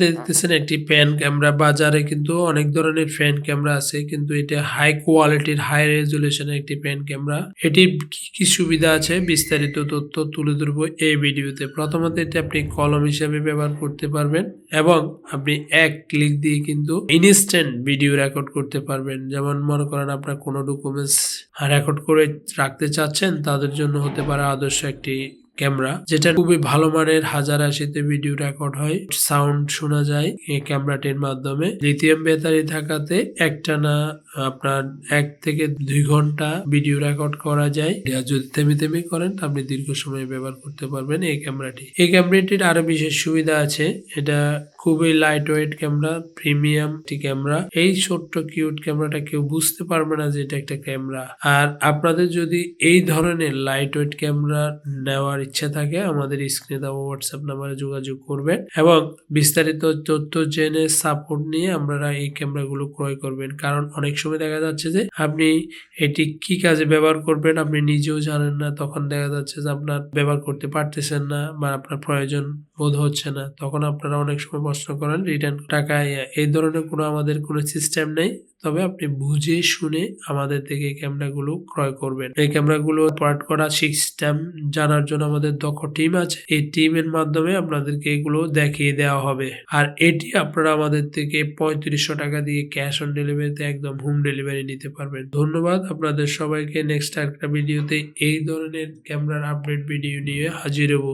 দেখতেছেন একটি pan camera. বাজারে কিন্তু অনেক ধরনের প্যান ক্যামেরা আছে, কিন্তু এটা হাই কোয়ালিটির হাই রেজুলেশনের একটি প্যান ক্যামেরা। এটির কি সুবিধা আছে বিস্তারিত তথ্য তুলে ধরবো এই ভিডিওতে। প্রথমত এটি আপনি কলম হিসেবে ব্যবহার করতে পারবেন এবং আপনি এক ক্লিক দিয়ে কিন্তু ইনস্ট্যান্ট ভিডিও রেকর্ড করতে পারবেন। যেমন মনে করেন আপনার কোনো ডকুমেন্টস রেকর্ড করে রাখতে চাচ্ছেন, তাদের জন্য হতে পারে আদর্শ একটি ক্যামেরা, যেটা খুবই ভালো মানের 1080 ভিডিও রেকর্ড হয়, সাউন্ড শোনা যায় এই ক্যামেরাটির মাধ্যমে। লিথিয়াম ব্যাটারি থাকাতে একটানা আপনার 1 থেকে 2 ঘন্টা ভিডিও রেকর্ড করা যায়। যদি থেমে থেমে করেন আপনি দীর্ঘ সময় ব্যবহার করতে পারবেন এই ক্যামেরাটি। এই ক্যামেরাটির আরো বিশেষ সুবিধা আছে, এটা খুবই লাইট ওয়েট ক্যামেরা, প্রিমিয়াম একটি ক্যামেরা। এই ছোট্ট কিউট ক্যামেরাটা কেউ বুঝতে পারবে না যে এটা একটা ক্যামেরা। আর আপনাদের যদি এই ধরনের লাইট ওয়েট ক্যামেরা নেওয়ার ইচ্ছা থাকে, আমাদের স্ক্রিনে দেওয়া হোয়াটসঅ্যাপ নাম্বারে যোগাযোগ করবেন এবং বিস্তারিত তথ্য জেনে সাপোর্ট নিয়ে আপনারা এই ক্যামেরাগুলো ক্রয় করবেন। কারণ অনেক সময় দেখা যাচ্ছে যে আপনি এটি কি কাজে ব্যবহার করবেন আপনি নিজেও জানেন না, তখন দেখা যাচ্ছে যে আপনার ব্যবহার করতে পারতেছেন না বা আপনার প্রয়োজন বোধ হচ্ছে না, তখন আপনারা অনেক সময় প্রশ্ন করেন রিটার্ন টাকায়। এই ধরনের আমাদের কোনো সিস্টেম নেই, তবে আপনি বুঝে শুনে আমাদের থেকে এই ক্যামেরাগুলো ক্রয় করবেন। এই ক্যামেরাগুলো অপারেট করা সিস্টেম জানার জন্য আমাদের দক্ষ টিম আছে। এই টিমের মাধ্যমে আপনাদেরকে এগুলো দেখিয়ে দেওয়া হবে। আর এটি আপনারা আমাদের থেকে 3500 টাকা দিয়ে ক্যাশ অন ডেলিভারিতে একদম হোম ডেলিভারি নিতে পারবেন। ধন্যবাদ আপনাদের সবাইকে। নেক্সট একটা ভিডিওতে এই ধরনের ক্যামেরার আপডেট ভিডিও নিয়ে হাজির হব।